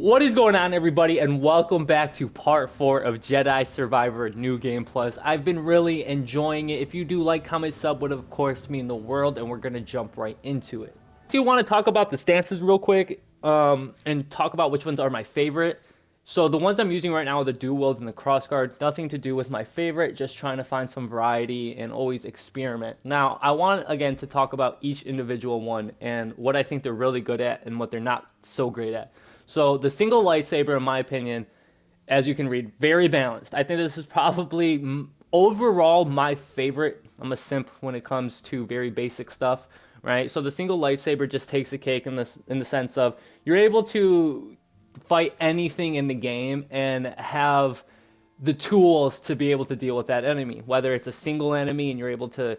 What is going on, everybody, and welcome back to part 4 of Jedi Survivor New Game Plus. I've been really enjoying it. If you do like, comment, sub would of course mean the world, and we're going to jump right into it. Do you want to talk about the stances real quick and talk about which ones are my favorite? So the ones I'm using right now are the dual wield and the CROSSGUARD. Nothing to do with my favorite, just trying to find some variety and always experiment. Now, I want, again, to talk about each individual one and what I think they're really good at and what they're not so great at. So the single lightsaber, in my opinion, as you can read, very balanced. I think this is probably overall my favorite. I'm a simp when it comes to very basic stuff, right? So the single lightsaber just takes the cake in the sense of you're able to fight anything in the game and have the tools to be able to deal with that enemy. Whether it's a single enemy and you're able to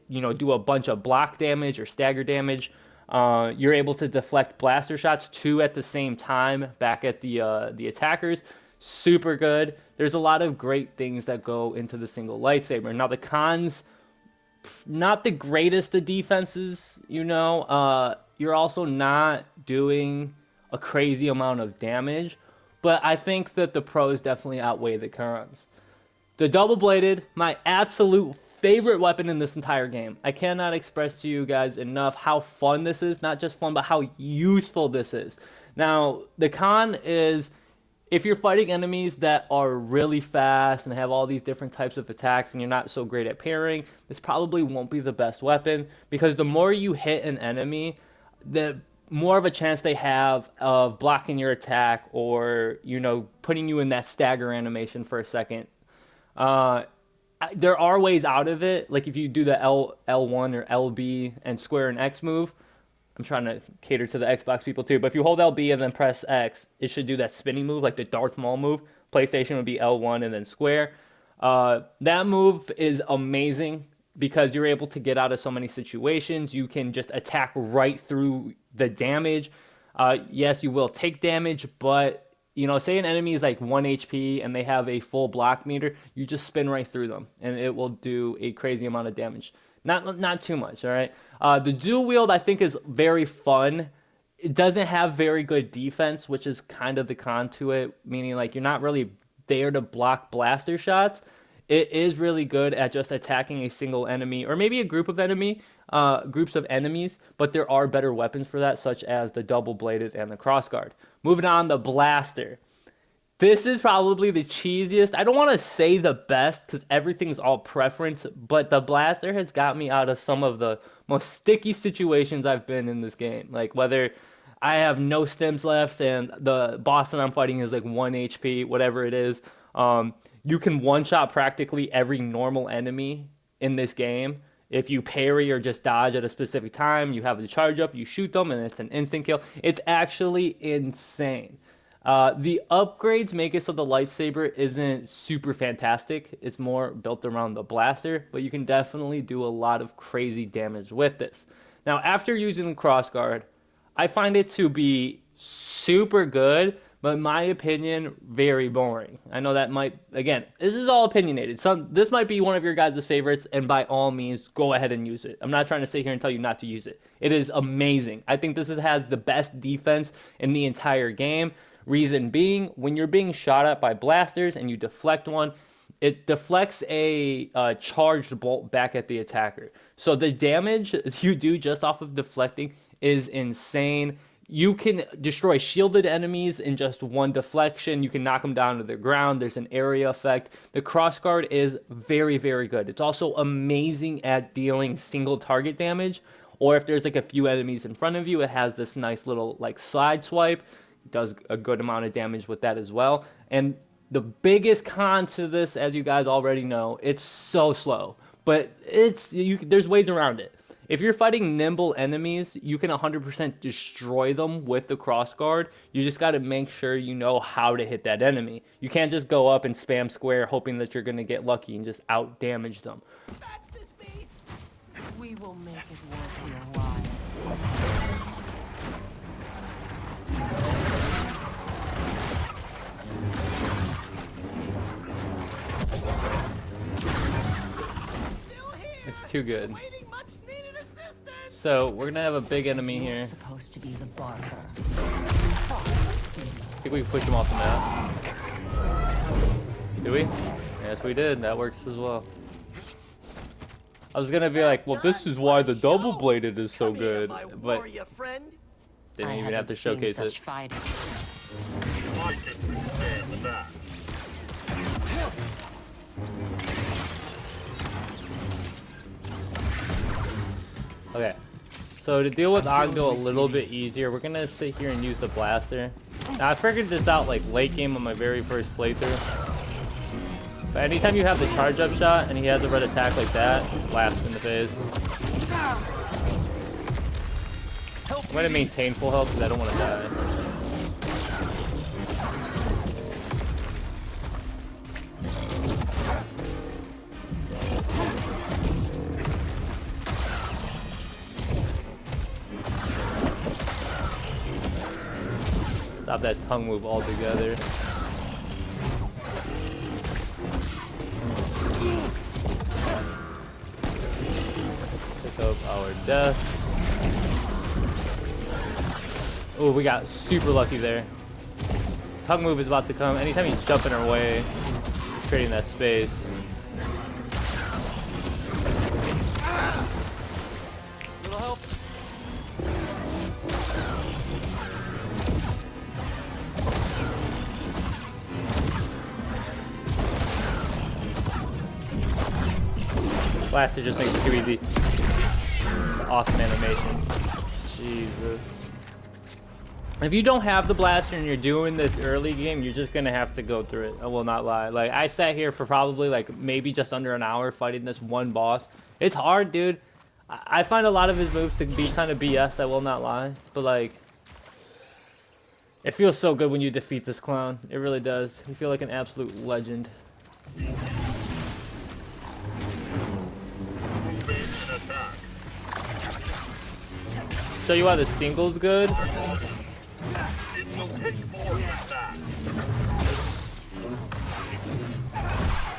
do a bunch of block damage or stagger damage. You're able to deflect blaster shots two at the same time back at the attackers. Super good. There's a lot of great things that go into the single lightsaber. Now the cons, not the greatest of defenses. You're also not doing a crazy amount of damage, but I think that the pros definitely outweigh the cons. The double-bladed, my absolute favorite weapon in this entire game. I cannot express to you guys enough how fun this is. Not just fun, but how useful this is. Now, the con is if you're fighting enemies that are really fast and have all these different types of attacks and you're not so great at parrying, this probably won't be the best weapon, because the more you hit an enemy, the more of a chance they have of blocking your attack or, putting you in that stagger animation for a second. Uh, there are ways out of it, like if you do the L1 or LB and square and X move. I'm trying to cater to the Xbox people too, but if you hold LB and then press X, it should do that spinning move, like the Darth Maul move. PlayStation would be L1 and then square. That move is amazing because you're able to get out of so many situations. You can just attack right through the damage. Yes, you will take damage, but say an enemy is like 1 HP and they have a full block meter, you just spin right through them and it will do a crazy amount of damage. Not too much, all right? The dual wield I think is very fun. It doesn't have very good defense, which is kind of the con to it, meaning like you're not really there to block blaster shots. It is really good at just attacking a single enemy or maybe a group of groups of enemies, but there are better weapons for that, such as the double-bladed and the CROSSGUARD. Moving on, the blaster. This is probably the cheesiest. I don't want to say the best because everything's all preference, but the blaster has got me out of some of the most sticky situations I've been in this game. Like whether I have no stims left and the boss that I'm fighting is like 1 HP, whatever it is. You can one-shot practically every normal enemy in this game. If you parry or just dodge at a specific time, you have the charge up, you shoot them, and it's an instant kill. It's actually insane. The upgrades make it so the lightsaber isn't super fantastic. It's more built around the blaster, but you can definitely do a lot of crazy damage with this. Now, after using the CROSSGUARD, I find it to be super good, but in my opinion, very boring. I know that might, again, this is all opinionated. This might be one of your guys' favorites, and by all means, go ahead and use it. I'm not trying to sit here and tell you not to use it. It is amazing. I think has the best defense in the entire game. Reason being, when you're being shot at by blasters and you deflect one, it deflects a charged bolt back at the attacker. So the damage you do just off of deflecting is insane. You can destroy shielded enemies in just one deflection. You can knock them down to the ground. There's an area effect. The CROSSGUARD is very, very good. It's also amazing at dealing single target damage, or if there's like a few enemies in front of you, it has this nice little like side swipe. It does a good amount of damage with that as well. And the biggest con to this, as you guys already know, it's so slow, but there's ways around it. If you're fighting nimble enemies, you can 100% destroy them with the CROSSGUARD. You just got to make sure you know how to hit that enemy. You can't just go up and spam square hoping that you're going to get lucky and just out damage them. That's the space. We will make it worth your while. It's too good. So we're gonna have a big enemy here. Supposed to be the barker. think we can push him off the map. Do we? Yes, we did. That works as well. I was gonna be like, well, this is why the double-bladed is so good, but didn't even have to showcase it. Okay, so to deal with Boggdo a little bit easier, we're gonna sit here and use the blaster. Now I figured this out like late game on my very first playthrough. But anytime you have the charge up shot and he has a red attack like that, blast in the face. I'm gonna maintain full health because I don't want to die. Stop that tongue move altogether. Pick up our death. Oh, we got super lucky there. Tongue move is about to come. Anytime he's jumping our way, creating that space. Little help. Blaster just makes it too easy. It's an awesome animation. Jesus. If you don't have the blaster and you're doing this early game, you're just gonna have to go through it. I will not lie. Like, I sat here for probably like maybe just under an hour fighting this one boss. It's hard, dude. I find a lot of his moves to be kind of BS, I will not lie. But like, it feels so good when you defeat this clown. It really does. You feel like an absolute legend. Show you why the single's good.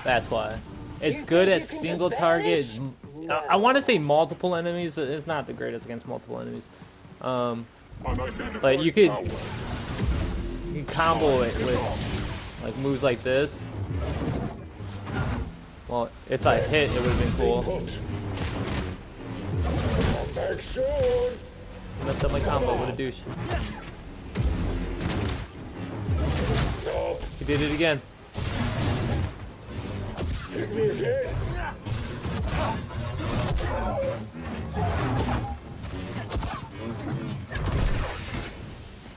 That's why. It's good at single target. I want to say multiple enemies, but it's not the greatest against multiple enemies. Like you can combo it with like moves like this. Well, if I hit, it would have been cool. Messed up my combo. What a douche. He did it again.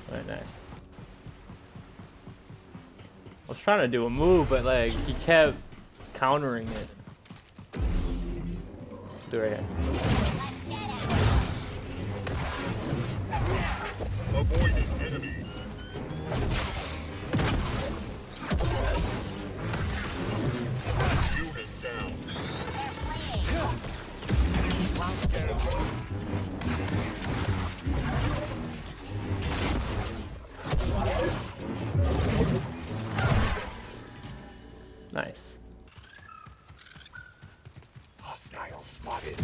Alright, nice. I was trying to do a move, but like he kept countering it. Do it right here. Avoiding enemy. Unit down. Nice. Hostile spotted.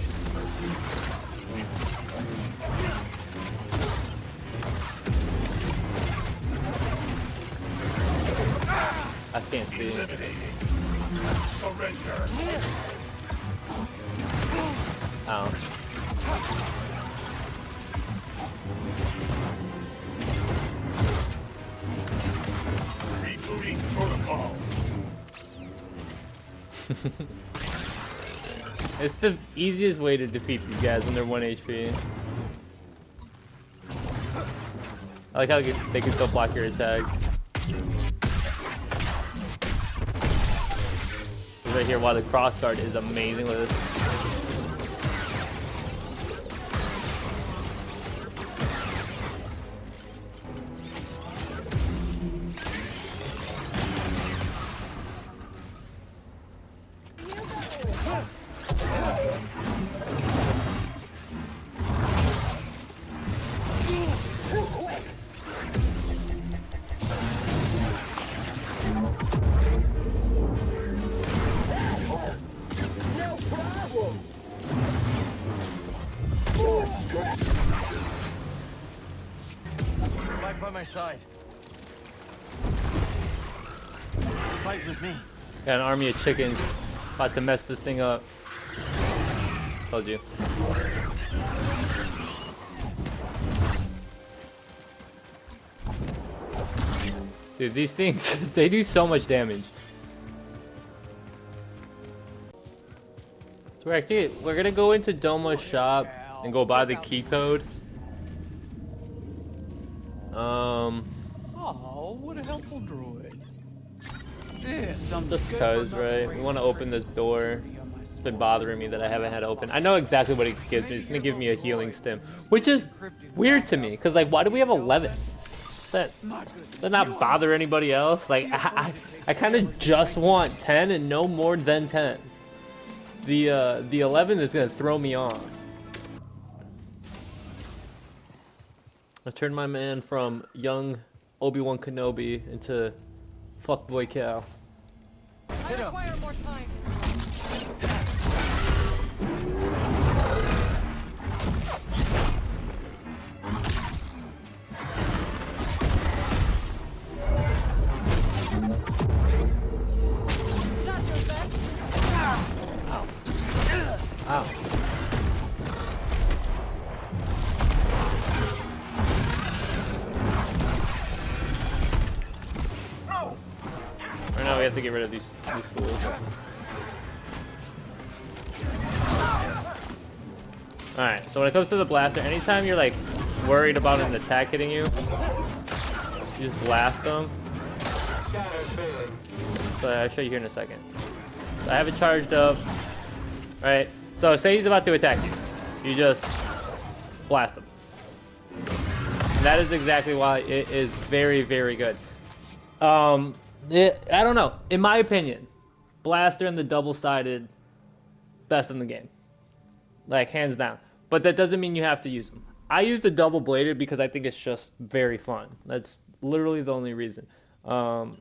I can't see it. Surrender. Oh. Rebooting protocols. It's the easiest way to defeat these guys when they're 1 HP. I like how they can still block your attacks. Right here, while the CROSSGUARD is amazing with this. Right by my side. Fight with me. Got an army of chickens about to mess this thing up. Told you. Dude, these things, they do so much damage. So we're gonna go into Doma's shop and go buy the key code. Oh, what a helpful droid. Just cause, right? We want to open this door. It's been bothering me that I haven't had open. I know exactly what it gives me. It's gonna give me a healing stim, which is weird to me. Cause like, why do we have 11? Does that not bother anybody else? Like, I kind of just want 10 and no more than 10. The 11 is gonna throw me off. I turned my man from young Obi-Wan Kenobi into fuckboy Cal. I require more time. Not your best. Ow. Ow. Right now we have to get rid of these fools. Alright, so when it comes to the blaster, anytime you're like worried about an attack hitting you, you just blast them. So I'll show you here in a second. So I have it charged up. Alright, so say he's about to attack you. You just blast him. And that is exactly why it is very, very good. I don't know. In my opinion, blaster and the double-sided, best in the game. Like, hands down. But that doesn't mean you have to use them. I use the double-bladed because I think it's just very fun. That's literally the only reason. I'm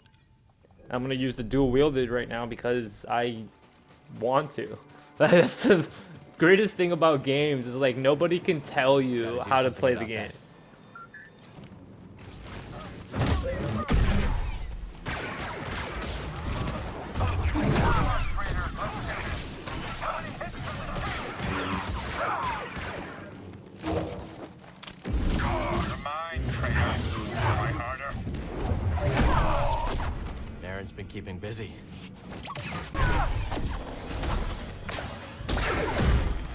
going to use the dual-wielded right now because I want to. That's the greatest thing about games is, like, nobody can tell you how to play the game. Aaron's been keeping busy.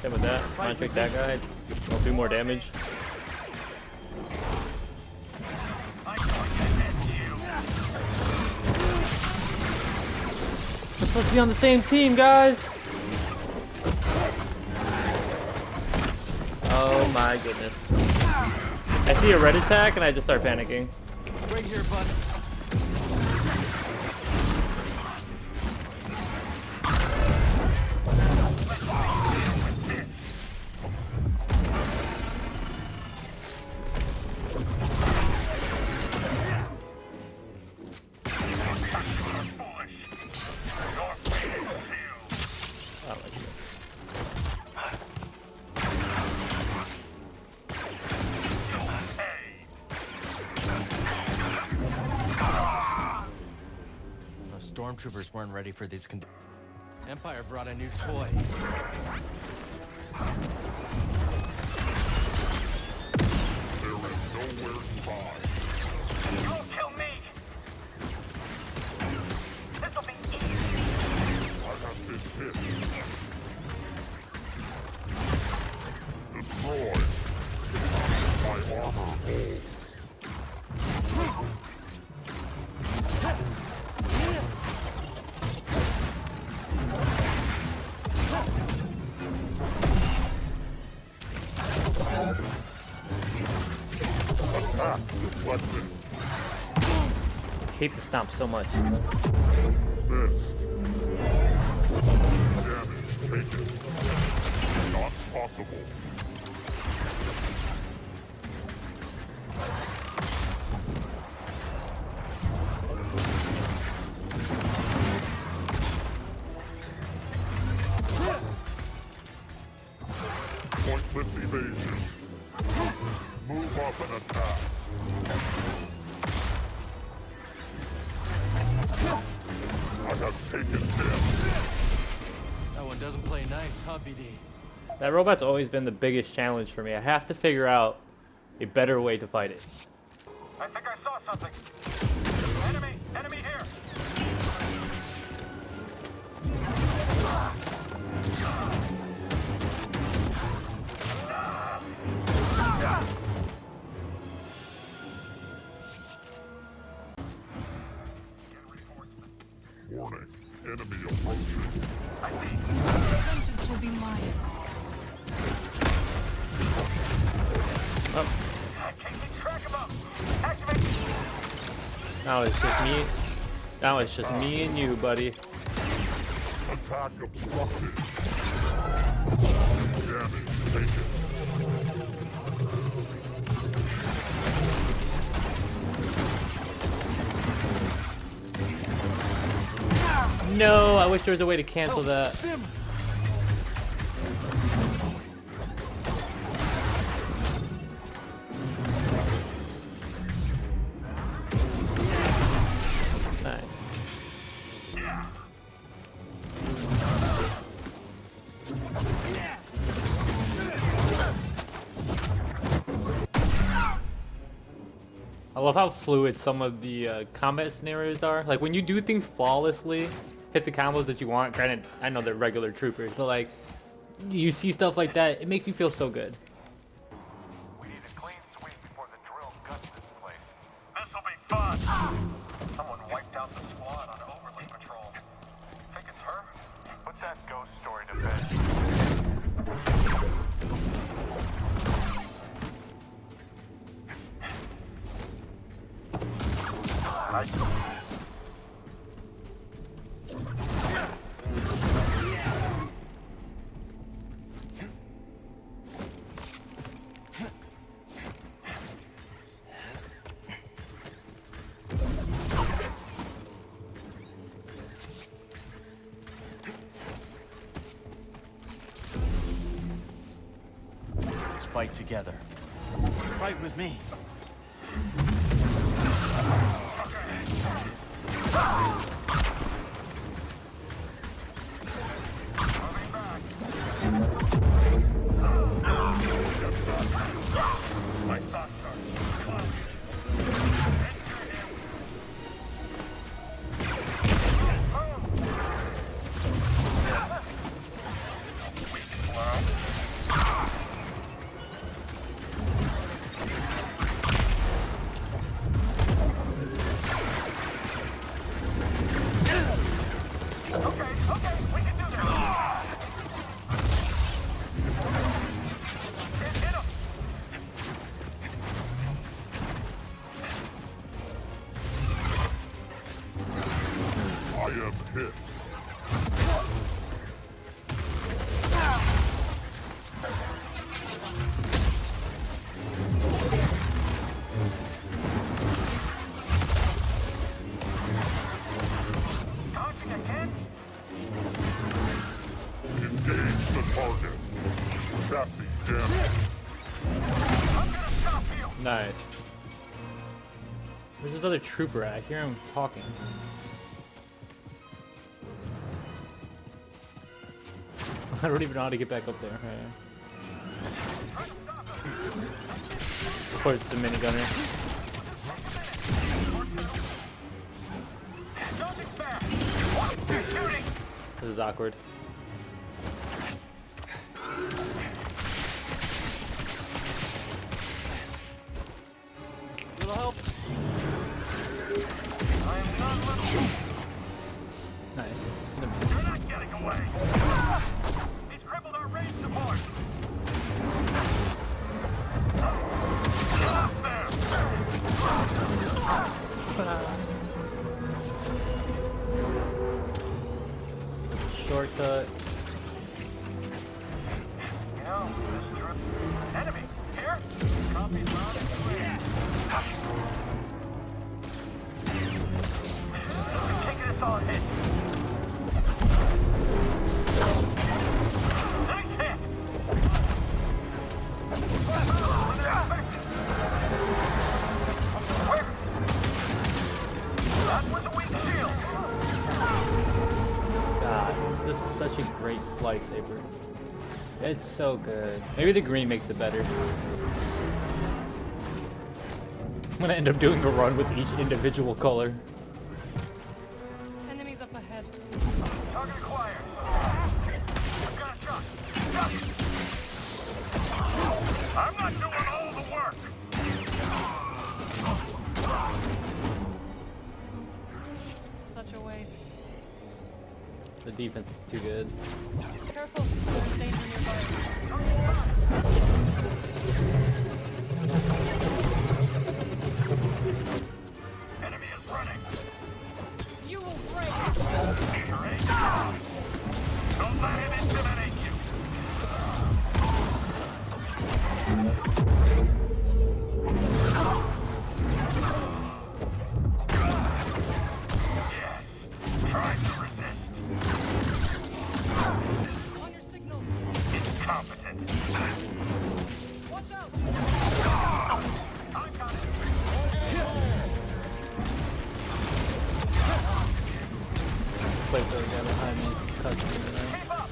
Same with that. Contract that guy. I'll do more damage. We're supposed to be on the same team, guys. Oh my goodness. I see a red attack and I just start panicking. Right here, bud. Stormtroopers weren't ready for these conditions. Empire brought a new toy. There is nowhere to hide. You won't kill me! This'll be easy! I have been hit. Destroyed. My armor holds. I hate the stomp so much. Missed. Damage taken. Not possible. Pointless evasion. Move up and attack. I have taken him. That one doesn't play nice, huh, BD? That robot's always been the biggest challenge for me. I have to figure out a better way to fight it. I think I saw something. Enemy here. Warning, enemy approaching. Vengeance will be mine. I can't keep track of them. Activate. Now it's just me. Now it's just me and you, buddy. Attack obstructed. Damage taken. No, I wish there was a way to cancel that. Nice. I love how fluid some of the combat scenarios are. Like when you do things flawlessly, hit the combos that you want. Granted, I know they're regular troopers, but like you see stuff like that, it makes you feel so good. We need a clean sweep before the drill guts this place. This'll be fun. Someone wiped out the squad on Overland Patrol. Think it's her? Put that ghost story to bed. Let's fight together. Fight with me. I am hit. Dodging again? Engage the target. Chassis damage. I'm gonna stop you. Nice. Where's this other trooper at? I hear him talking. I don't even know how to get back up there. Towards the minigunner. Dodging fast. They're shooting. This is awkward. Little help? I am not little. Nice. You're not getting away. He's crippled our range support. Get up there. Short It's so good. Maybe the green makes it better. I'm gonna end up doing a run with each individual color. Enemies up ahead. Target acquired. I've got a shot. I'm not doing all the work. Such a waste. The defense is too good. Careful, there's danger nearby. Enemy is running. You will break. Don't let him intimidate you. Yes. Try to resist. On your signal. Incompetent. Watch out. I got it. Flamethrower guy behind me. Cuts me tonight. Keep up.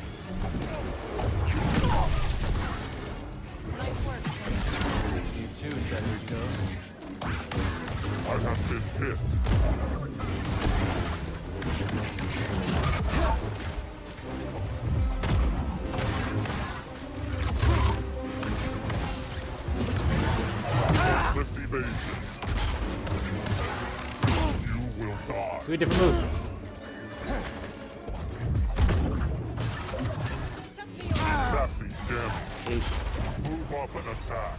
Nice work. You too, Desert Ghost. I have been hit. This evasion. You will die. Do a different move. Set me up. Sassy damage. Hey, Move up and attack.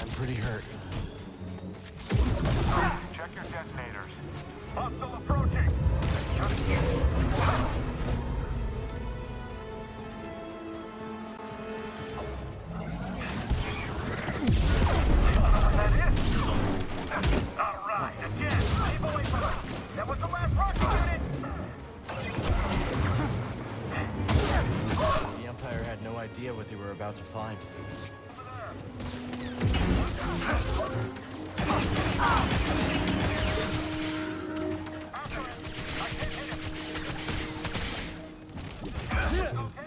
I'm pretty hurt. Check your detonators. Hostile approaching. All right, again. Keep away from us. That was the last rocket unit. The Empire had no idea what they were about to find. After him. I can't hit him. Okay.